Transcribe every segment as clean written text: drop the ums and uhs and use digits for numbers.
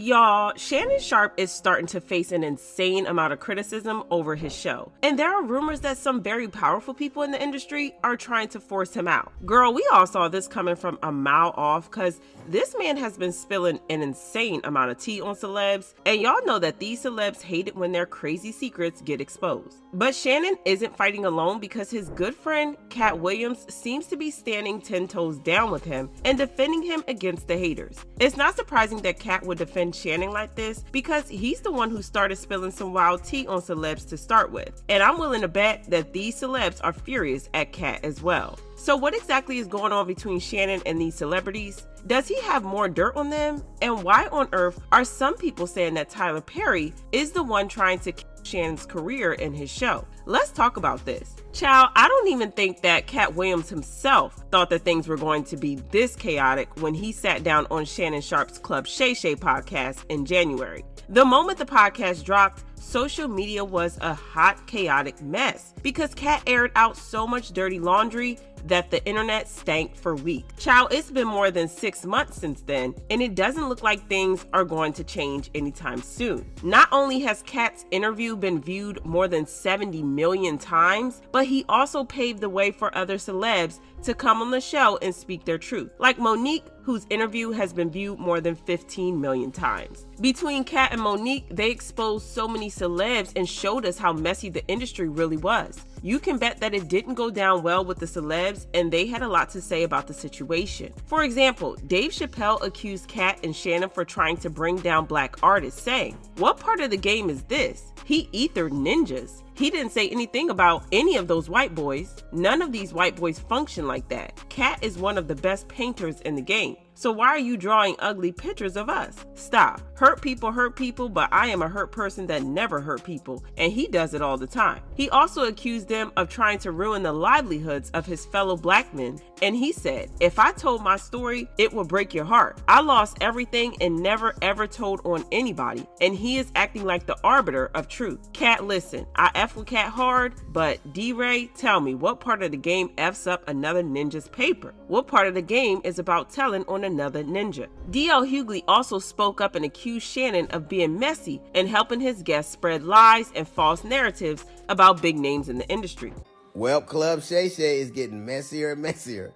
Y'all, Shannon Sharpe is starting to face an insane amount of criticism over his show. And there are rumors that some very powerful people in the industry are trying to force him out. Girl, we all saw this coming from a mile off because this man has been spilling an insane amount of tea on celebs. And y'all know that these celebs hate it when their crazy secrets get exposed. But Shannon isn't fighting alone because his good friend, Katt Williams, seems to be standing 10 toes down with him and defending him against the haters. It's not surprising that Katt would defend Shannon like this because he's the one who started spilling some wild tea on celebs to start with. And I'm willing to bet that these celebs are furious at Katt as well. So what exactly is going on between Shannon and these celebrities? Does he have more dirt on them? And why on earth are some people saying that Tyler Perry is the one trying to kill Shannon's career in his show? Let's talk about this. Child, I don't even think that Katt Williams himself thought that things were going to be this chaotic when he sat down on Shannon Sharpe's Club Shay Shay podcast in January. The moment the podcast dropped, social media was a hot, chaotic mess because Katt aired out so much dirty laundry that the internet stank for weeks. Child, it's been more than 6 months since then, and it doesn't look like things are going to change anytime soon. Not only has Katt's interview been viewed more than 70 million times, but he also paved the way for other celebs to come on the show and speak their truth. Like Monique, whose interview has been viewed more than 15 million times. Between Katt and Monique, they exposed so many celebs and showed us how messy the industry really was. You can bet that it didn't go down well with the celebs, and they had a lot to say about the situation. For example, Dave Chappelle accused Katt and Shannon for trying to bring down black artists, saying, "What part of the game is this? He ethered ninjas." He didn't say anything about any of those white boys. None of these white boys function like that. Katt is one of the best painters in the game. So why are you drawing ugly pictures of us? Stop. Hurt people, but I am a hurt person that never hurt people, and he does it all the time. He also accused them of trying to ruin the livelihoods of his fellow black men, and he said, "If I told my story, it would break your heart. I lost everything and never ever told on anybody," and he is acting like the arbiter of truth. Katt, listen, I F with Katt hard, but D-Ray, tell me, what part of the game F's up another ninja's paper? What part of the game is about telling on another ninja? D.L. Hughley also spoke up and accused Shannon of being messy and helping his guests spread lies and false narratives about big names in the industry. Well, Club Shay Shay is getting messier and messier.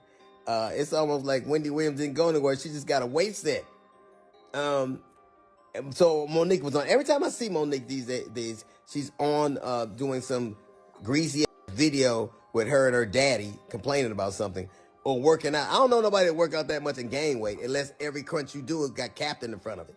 It's almost like Wendy Williams didn't go anywhere. She just got a weight set. So Monique was on. Every time I see Monique these days, she's on doing some greasy video with her and her daddy complaining about something or working out. I don't know nobody that work out that much and gain weight unless every crunch you do has got Captain in front of it.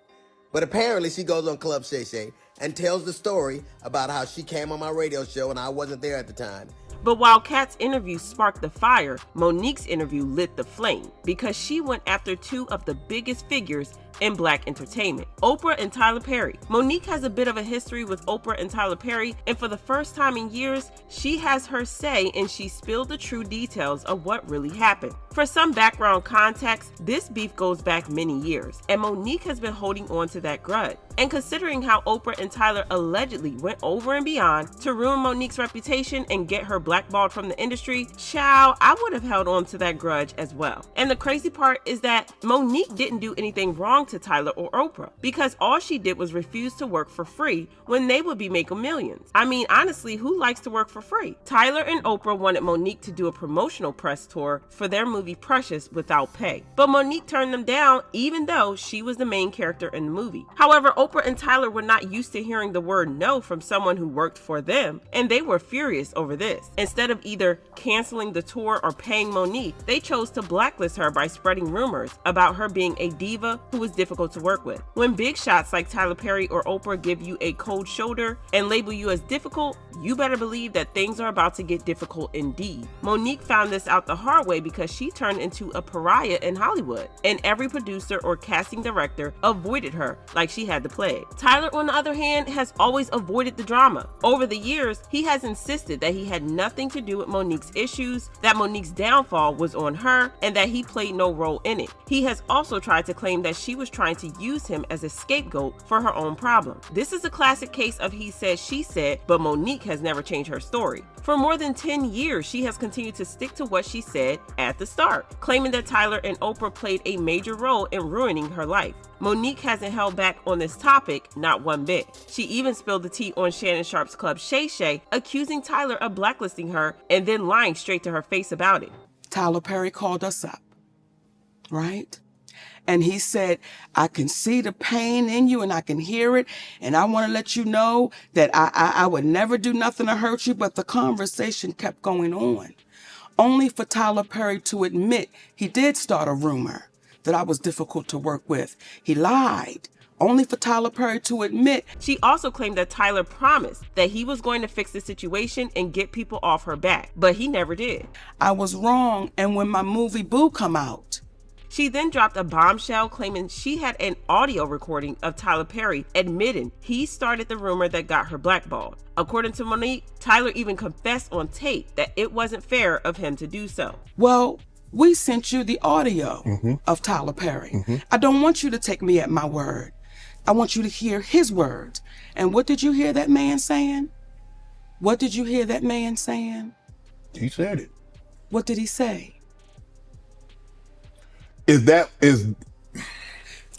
But apparently she goes on Club Shay Shay and tells the story about how she came on my radio show and I wasn't there at the time. But while Katt's interview sparked the fire, Monique's interview lit the flame because she went after two of the biggest figures in black entertainment, Oprah and Tyler Perry. Monique has a bit of a history with Oprah and Tyler Perry, and for the first time in years, she has her say and she spilled the true details of what really happened. For some background context, this beef goes back many years, and Monique has been holding on to that grudge. And considering how Oprah and Tyler allegedly went over and beyond to ruin Monique's reputation and get her blackballed from the industry, child, I would have held on to that grudge as well. And the crazy part is that Monique didn't do anything wrong to Tyler or Oprah because all she did was refuse to work for free when they would be making millions. I mean, honestly, who likes to work for free? Tyler and Oprah wanted Monique to do a promotional press tour for their movie Precious without pay, but Monique turned them down even though she was the main character in the movie. However, Oprah and Tyler were not used to hearing the word no from someone who worked for them, and they were furious over this. Instead of either canceling the tour or paying Monique, they chose to blacklist her by spreading rumors about her being a diva who was difficult to work with. When big shots like Tyler Perry or Oprah give you a cold shoulder and label you as difficult, you better believe that things are about to get difficult indeed. Monique found this out the hard way because she turned into a pariah in Hollywood, and every producer or casting director avoided her like she had the plague. Tyler, on the other hand, has always avoided the drama. Over the years, he has insisted that he had nothing to do with Monique's issues, that Monique's downfall was on her, and that he played no role in it. He has also tried to claim that she was was trying to use him as a scapegoat for her own problem. This is a classic case of he said, she said, but Monique has never changed her story. For more than 10 years, she has continued to stick to what she said at the start, claiming that Tyler and Oprah played a major role in ruining her life. Monique hasn't held back on this topic, not one bit. She even spilled the tea on Shannon Sharpe's club Shay Shay, accusing Tyler of blacklisting her and then lying straight to her face about it. Tyler Perry called us up, right? And he said, I can see the pain in you and I can hear it. And I want to let you know that I would never do nothing to hurt you. But the conversation kept going on, only for Tyler Perry to admit he did start a rumor that I was difficult to work with. He lied, only for Tyler Perry to admit. She also claimed that Tyler promised that he was going to fix the situation and get people off her back, but he never did. I was wrong. And when my movie Boo come out, she then dropped a bombshell claiming she had an audio recording of Tyler Perry admitting he started the rumor that got her blackballed. According to Monique, Tyler even confessed on tape that it wasn't fair of him to do so. Well, we sent you the audio of Tyler Perry. I don't want you to take me at my word. I want you to hear his words. And what did you hear that man saying? What did you hear that man saying? He said it. What did he say?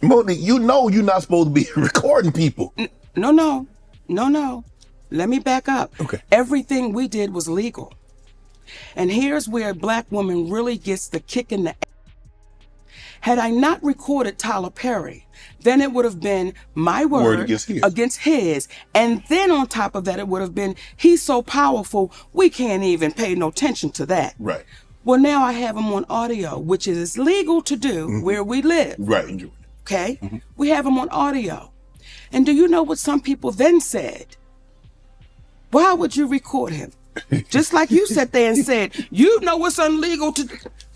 Monique, you know you're not supposed to be recording people. No. Let me back up. Okay. Everything we did was legal. And here's where a black woman really gets the kick in the ass. Had I not recorded Tyler Perry, then it would have been my word against his. And then on top of that, it would have been, he's so powerful, we can't even pay no attention to that. Right. Well, now I have him on audio, which is legal to do where we live. Right. Okay? We have him on audio. And do you know what some people then said? Why would you record him? Just like you sat there and said, you know it's illegal to...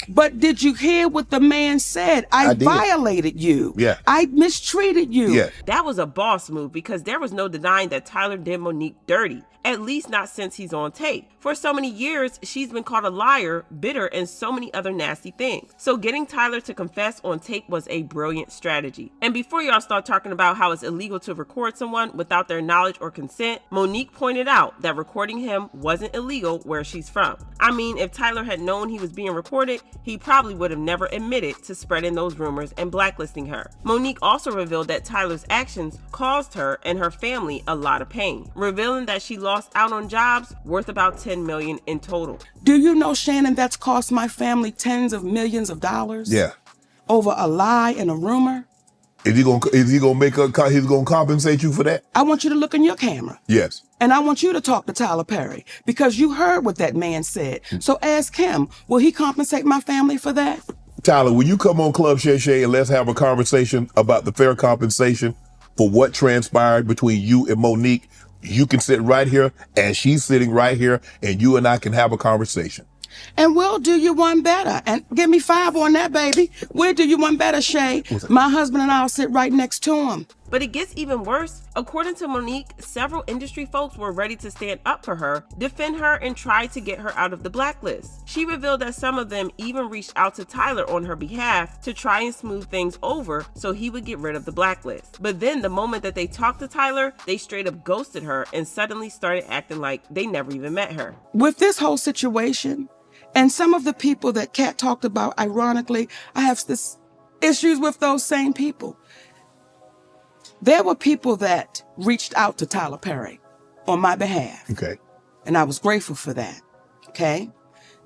But did you hear what the man said? I violated you. Yeah. I mistreated you. Yeah. That was a boss move because there was no denying that Tyler did Monique dirty, at least not since he's on tape. For so many years, she's been called a liar, bitter, and so many other nasty things. So getting Tyler to confess on tape was a brilliant strategy. And before y'all start talking about how it's illegal to record someone without their knowledge or consent, Monique pointed out that recording him wasn't illegal where she's from. I mean, if Tyler had known he was being recorded, he probably would have never admitted to spreading those rumors and blacklisting her. Monique also revealed that Tyler's actions caused her and her family a lot of pain, revealing that she lost out on jobs worth about $10 million in total. Do you know, Shannon, that's cost my family tens of millions of dollars? Yeah. Over a lie and a rumor? Is he gonna compensate you for that? I want you to look in your camera. Yes. And I want you to talk to Tyler Perry because you heard what that man said. So ask him, will he compensate my family for that? Tyler, will you come on Club Shay Shay and let's have a conversation about the fair compensation for what transpired between you and Monique? You can sit right here and she's sitting right here and you and I can have a conversation. And we'll do you one better. And give me 5 on that, baby. We'll do you one better, Shay. My husband and I'll sit right next to him. But it gets even worse. According to Monique, several industry folks were ready to stand up for her, defend her, and try to get her out of the blacklist. She revealed that some of them even reached out to Tyler on her behalf to try and smooth things over so he would get rid of the blacklist. But then the moment that they talked to Tyler, they straight up ghosted her and suddenly started acting like they never even met her. With this whole situation, and some of the people that Katt talked about, ironically, I have this issues with those same people. There were people that reached out to Tyler Perry on my behalf. Okay. And I was grateful for that. Okay.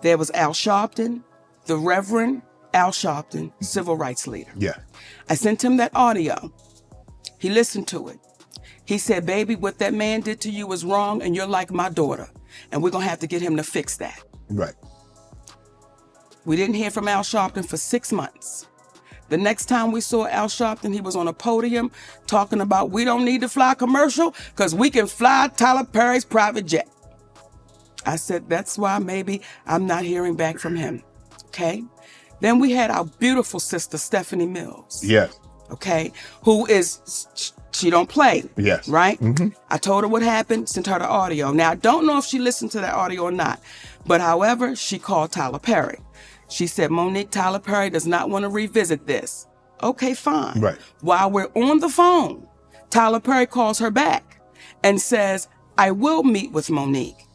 There was Al Sharpton, the Reverend Al Sharpton, civil rights leader. Yeah. I sent him that audio. He listened to it. He said, baby, what that man did to you was wrong and you're like my daughter. And we're going to have to get him to fix that. Right. We didn't hear from Al Sharpton for 6 months. The next time we saw Al Sharpton, he was on a podium talking about we don't need to fly commercial because we can fly Tyler Perry's private jet. I said, that's why maybe I'm not hearing back from him. Okay. Then we had our beautiful sister, Stephanie Mills. Yes. Okay. Who is, she don't play. Yes. Right? Mm-hmm. I told her what happened, sent her the audio. Now, I don't know if she listened to that audio or not, but however, she called Tyler Perry. She said, Monique, Tyler Perry does not want to revisit this. Okay, fine. Right. While we're on the phone, Tyler Perry calls her back and says, I will meet with Monique,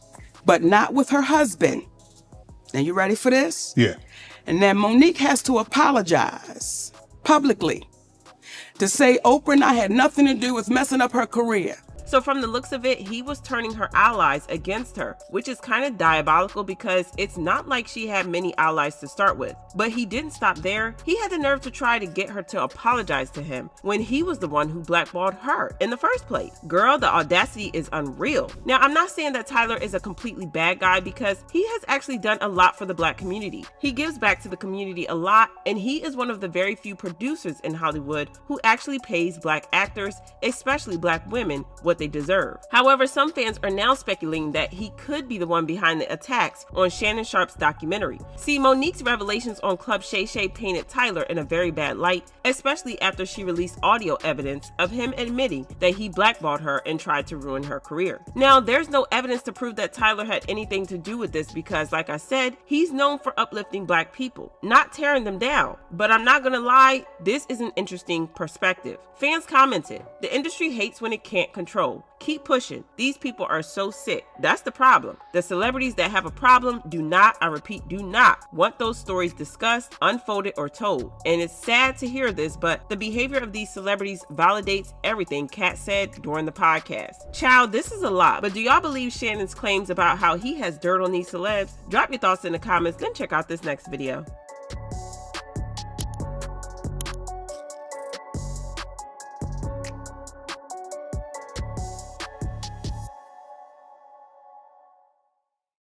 but not with her husband. Now, you ready for this? Yeah. And then Monique has to apologize publicly to say Oprah and I had nothing to do with messing up her career. So from the looks of it, he was turning her allies against her, which is kind of diabolical because it's not like she had many allies to start with. But he didn't stop there. He had the nerve to try to get her to apologize to him when he was the one who blackballed her in the first place. Girl, the audacity is unreal. Now, I'm not saying that Tyler is a completely bad guy because he has actually done a lot for the Black community. He gives back to the community a lot, and he is one of the very few producers in Hollywood who actually pays Black actors, especially Black women, what they deserve. However, some fans are now speculating that he could be the one behind the attacks on Shannon Sharpe's documentary. See, Monique's revelations on Club Shay Shay painted Tyler in a very bad light, especially after she released audio evidence of him admitting that he blackballed her and tried to ruin her career. Now, there's no evidence to prove that Tyler had anything to do with this because, like I said, he's known for uplifting Black people, not tearing them down. But I'm not gonna lie, this is an interesting perspective. Fans commented, the industry hates when it can't control. Keep pushing. These people are so sick. That's the problem. The celebrities that have a problem do not, I repeat, do not want those stories discussed, unfolded, or told. And it's sad to hear this, but the behavior of these celebrities validates everything Katt said during the podcast. Child, this is a lot, but do y'all believe Shannon's claims about how he has dirt on these celebs? Drop your thoughts in the comments, then check out this next video.